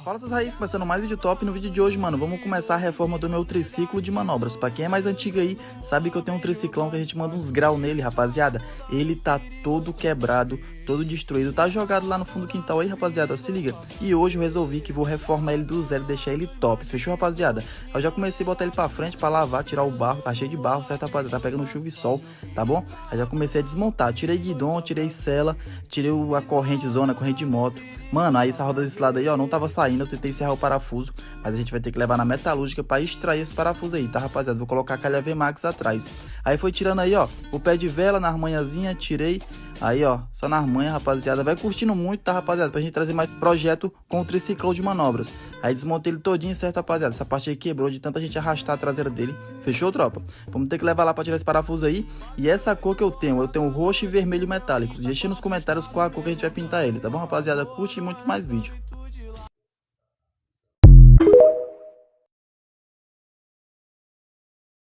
Fala seus raízes, começando mais vídeo top. No vídeo de hoje, mano, vamos começar a reforma do meu triciclo de manobras. Pra quem é mais antigo aí, sabe que eu tenho um triciclão que a gente manda uns graus nele, rapaziada. Ele tá todo quebrado, todo destruído, tá jogado lá no fundo do quintal aí, rapaziada, se liga. E hoje eu resolvi que vou reformar ele do zero e deixar ele top, fechou, rapaziada? Eu já comecei a botar ele pra frente, pra lavar, tirar o barro, tá cheio de barro, certo, rapaziada? Tá pegando chuva e sol, tá bom? Eu já comecei a desmontar, tirei guidão, tirei sela, tirei a corrente zona, a corrente de moto. Mano, aí essa roda desse lado aí, ó, não tava saindo, eu tentei serrar o parafuso, mas a gente vai ter que levar na metalúrgica pra extrair esse parafuso aí, tá, rapaziada? Vou colocar a calha VMAX atrás. Aí foi tirando aí, ó, o pé de vela na armanhazinha, tirei. Aí, ó, só na armanha, rapaziada. Vai curtindo muito, tá, rapaziada? Pra gente trazer mais projeto com o triciclão de manobras. Aí desmontei ele todinho, certo, rapaziada? Essa parte aí quebrou de tanta gente arrastar a traseira dele. Fechou, tropa? Vamos ter que levar lá pra tirar esse parafuso aí. E essa cor que eu tenho roxo e vermelho metálico. Deixa nos comentários qual a cor que a gente vai pintar ele, tá bom, rapaziada? Curte muito mais vídeo.